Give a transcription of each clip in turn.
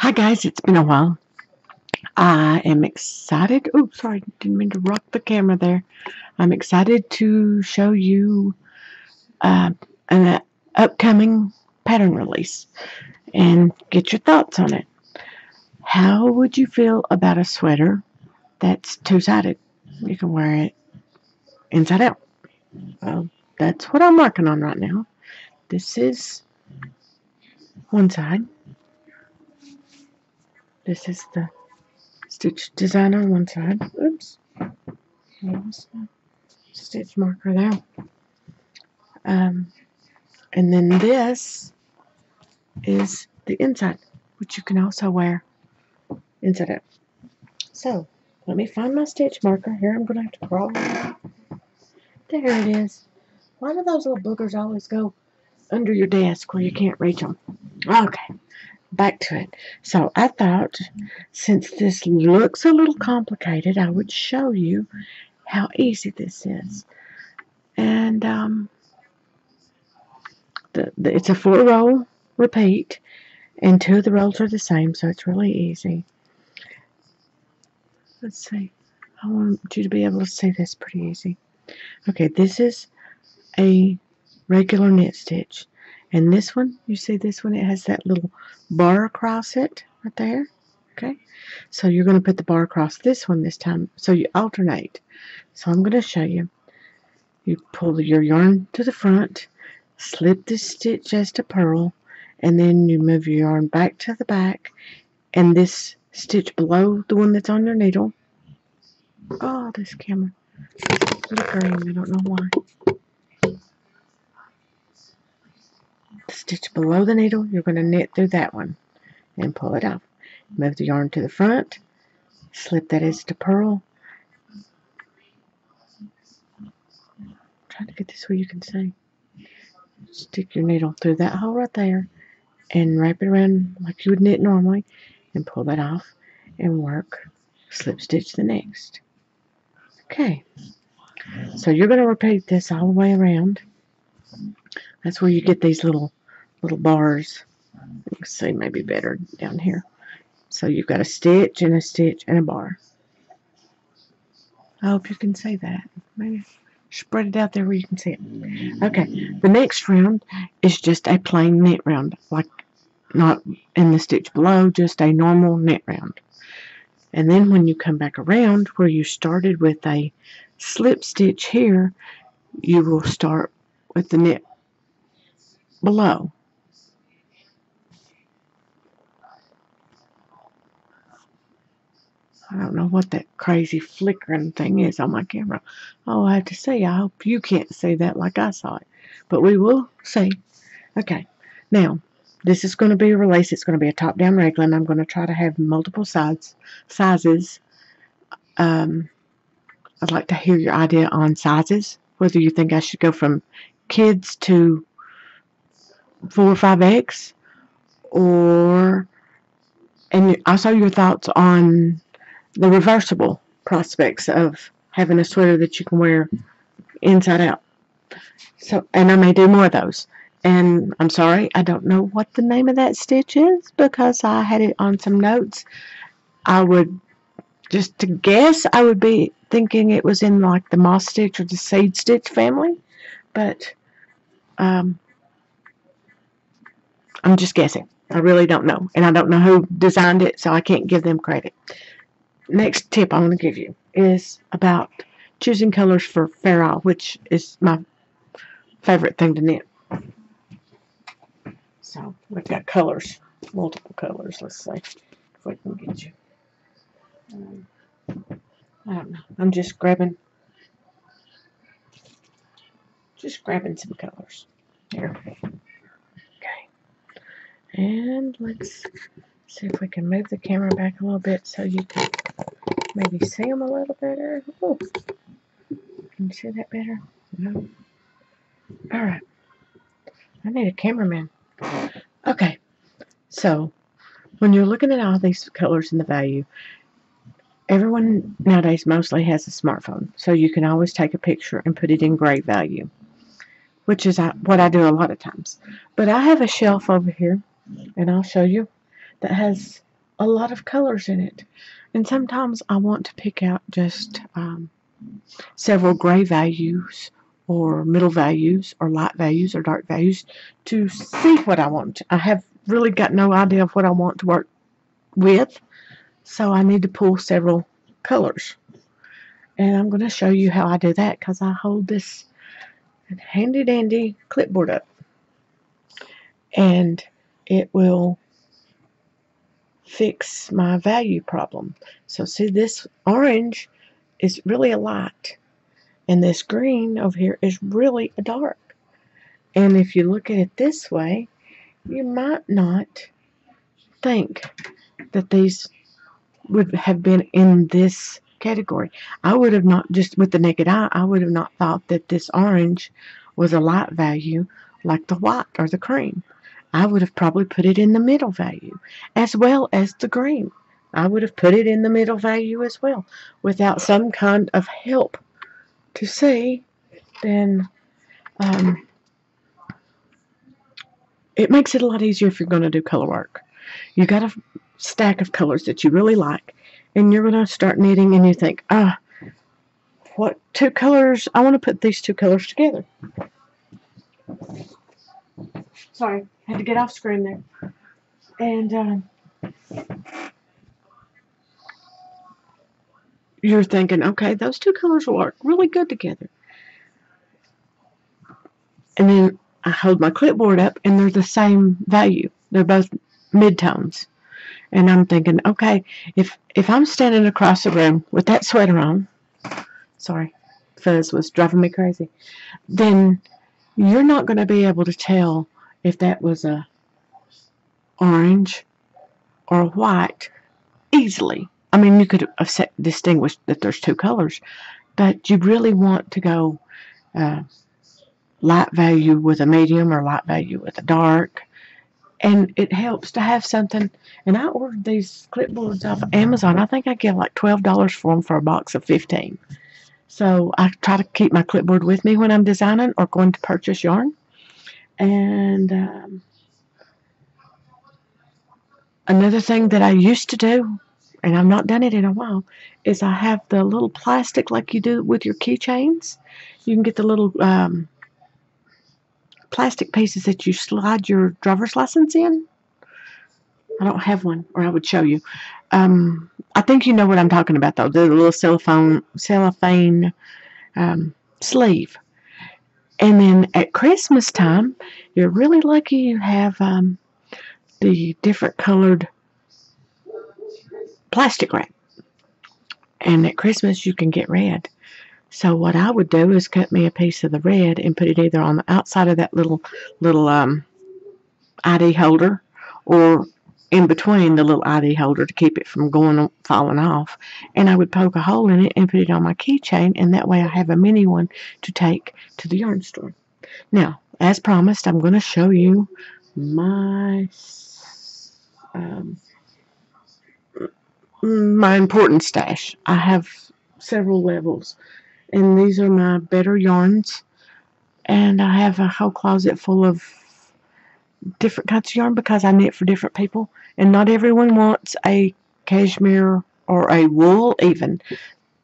Hi guys, it's been a while. I am excited. Oh, sorry, didn't mean to rock the camera there. I'm excited to show you an upcoming pattern release and get your thoughts on it. How would you feel about a sweater that's two-sided? You can wear it inside out. Well, that's what I'm working on right now. This is one side. This is the stitch design on one side. Oops. There's the stitch marker there. And then this is the inside, which you can also wear inside out. So, let me find my stitch marker. Here I'm going to have to crawl. There it is. Why do those little boogers always go under your desk where you can't reach them? Okay, back to it. So, I thought since this looks a little complicated, I would show you how easy this is. And it's a 4-row repeat. And 2 of the rolls are the same, so it's really easy. Let's see. I want you to be able to see this pretty easy. Okay, this is a regular knit stitch. And this one, you see this one, it has that little bar across it right there. Okay, so you're going to put the bar across this one this time, so you alternate. So I'm going to show you. You pull your yarn to the front, slip this stitch as to purl, and then you move your yarn back to the back, and this stitch below the one that's on your needle. Oh, this camera is green. I don't know why. The stitch below the needle, you're going to knit through that one and pull it off. Move the yarn to the front, slip that as to purl. Try to get this where you can see. Stick your needle through that hole right there and wrap it around like you would knit normally and pull that off and work slip stitch the next. Okay, so you're going to repeat this all the way around. That's where you get these little bars. You can see maybe better down here. So you've got a stitch and a stitch and a bar. I hope you can see that. Maybe spread it out there where you can see it. Okay, the next round is just a plain knit round, like not in the stitch below, just a normal knit round. And then when you come back around where you started with a slip stitch here, you will start with the knit below. I don't know what that crazy flickering thing is on my camera. Oh, I have to say, I hope you can't see that like I saw it. But we will see. Okay, now, this is going to be a release. It's going to be a top-down raglan. I'm going to try to have multiple sizes. I'd like to hear your idea on sizes, whether you think I should go from kids to 4 or 5X, and also your thoughts on the reversible prospects of having a sweater that you can wear inside out. So, and I may do more of those. And I'm sorry, I don't know what the name of that stitch is because I had it on some notes. I would, just to guess, I would be thinking it was in like the moss stitch or the seed stitch family. But I'm just guessing. I really don't know. And I don't know who designed it, so I can't give them credit. Next tip I'm going to give you is about choosing colors for Fair Isle, which is my favorite thing to knit. So we've got colors, multiple colors. Let's see if we can get you. I don't know. I'm just grabbing some colors here. Okay, and let's see if we can move the camera back a little bit so you can maybe see them a little better. Oh, can you see that better? No. All right. I need a cameraman. Okay. So when you're looking at all these colors and the value, everyone nowadays mostly has a smartphone, so you can always take a picture and put it in gray value, which is what I do a lot of times. But I have a shelf over here, and I'll show you, that has a lot of colors in it. And sometimes I want to pick out just several gray values or middle values or light values or dark values to see what I want. I have really got no idea of what I want to work with, so I need to pull several colors. And I'm going to show you how I do that because I hold this handy dandy clipboard up and it will fix my value problem. So see, this orange is really a light and this green over here is really a dark. And if you look at it this way, you might not think that these would have been in this category. I would have not, just with the naked eye, I would have not thought that this orange was a light value like the white or the cream. I would have probably put it in the middle value, as well as the green. I would have put it in the middle value as well. Without some kind of help to see, then it makes it a lot easier if you're going to do color work. You got a stack of colors that you really like, and you're going to start knitting, and you think, what two colors? I want to put these two colors together. Sorry, had to get off screen there. And you're thinking, okay, those two colors will work really good together. And then I hold my clipboard up, and they're the same value. They're both midtones. And I'm thinking, okay, if I'm standing across the room with that sweater on, sorry, fuzz was driving me crazy, then you're not going to be able to tell if that was a orange or a white easily. I mean, you could have distinguished that there's two colors, but you really want to go light value with a medium or light value with a dark. And it helps to have something. And I ordered these clipboards off of Amazon. I think I get like $12 for them for a box of 15. So I try to keep my clipboard with me when I'm designing or going to purchase yarn. And another thing that I used to do, and I've not done it in a while, is I have the little plastic like you do with your keychains. You can get the little plastic pieces that you slide your driver's license in. I don't have one, or I would show you. I think you know what I'm talking about, though. The little cellophane sleeve. And then at Christmas time, you're really lucky you have the different colored plastic wrap. And at Christmas, you can get red. So what I would do is cut me a piece of the red and put it either on the outside of that little ID holder or in between the little ID holder to keep it from falling off. And I would poke a hole in it and put it on my keychain, and that way I have a mini one to take to the yarn store. Now, as promised, I'm going to show you my important stash. I have several levels, and these are my better yarns, and I have a whole closet full of different kinds of yarn because I knit for different people, and not everyone wants a cashmere or a wool even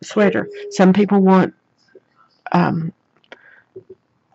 sweater. Some people want a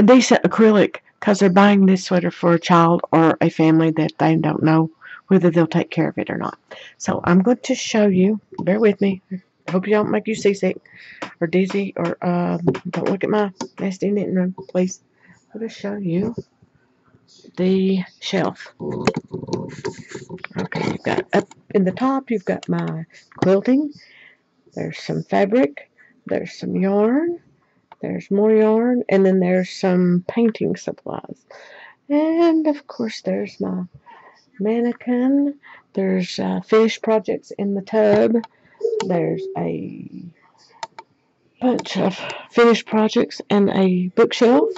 decent acrylic because they're buying this sweater for a child or a family that they don't know whether they'll take care of it or not. So I'm going to show you, bear with me, I hope you don't make you seasick or dizzy or don't look at my nasty knitting room, please. I'm going to show you the shelf. Okay, you've got up in the top, you've got my quilting. There's some fabric, there's some yarn, there's more yarn, and then there's some painting supplies. And of course there's my mannequin. There's finished projects in the tub. There's a bunch of finished projects and a bookshelf.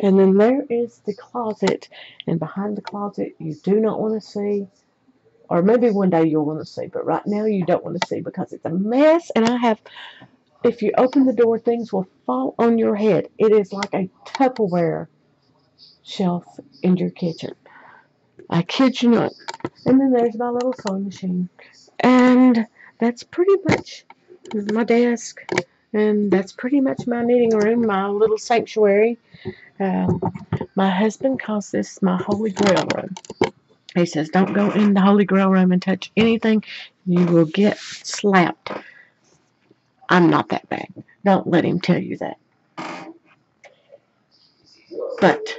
And then there is the closet. And behind the closet you do not want to see, or maybe one day you'll want to see, but right now you don't want to see because it's a mess. And I have, if you open the door, things will fall on your head. It is like a Tupperware shelf in your kitchen. I kid you not. And then there's my little sewing machine. And that's pretty much my desk. And that's pretty much my knitting room, my little sanctuary. Um, my husband calls this my Holy Grail room. He says, don't go in the Holy Grail room and touch anything. You will get slapped. I'm not that bad. Don't let him tell you that. But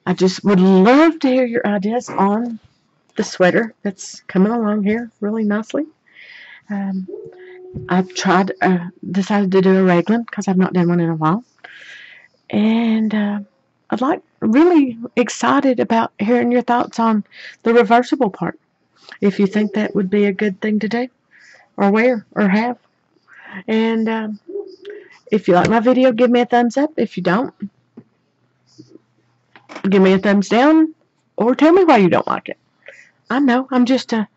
I just would love to hear your ideas on the sweater that's coming along here really nicely. Um, I've decided to do a raglan because I've not done one in a while. And I'd like, really excited about hearing your thoughts on the reversible part. If you think that would be a good thing to do, or wear, or have. And if you like my video, give me a thumbs up. If you don't, give me a thumbs down, or tell me why you don't like it. I know, I'm just a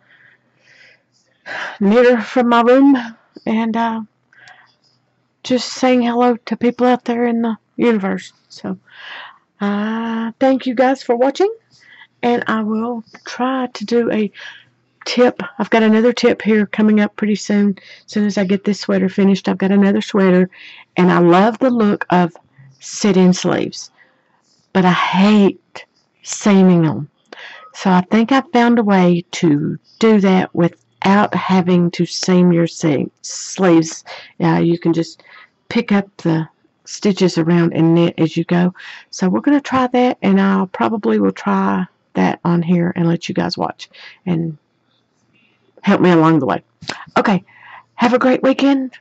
knitter from my room, and just saying hello to people out there in the universe. So, thank you guys for watching, and I will try to do a tip. I've got another tip here coming up pretty soon. As soon as I get this sweater finished, I've got another sweater, and I love the look of sit-in sleeves, but I hate seaming them. So I think I found a way to do that without having to seam your sleeves. You can just pick up the stitches around and knit as you go. So we're going to try that, and I probably will try that on here and let you guys watch and help me along the way. Okay, have a great weekend.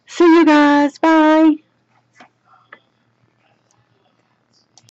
See you guys. Bye.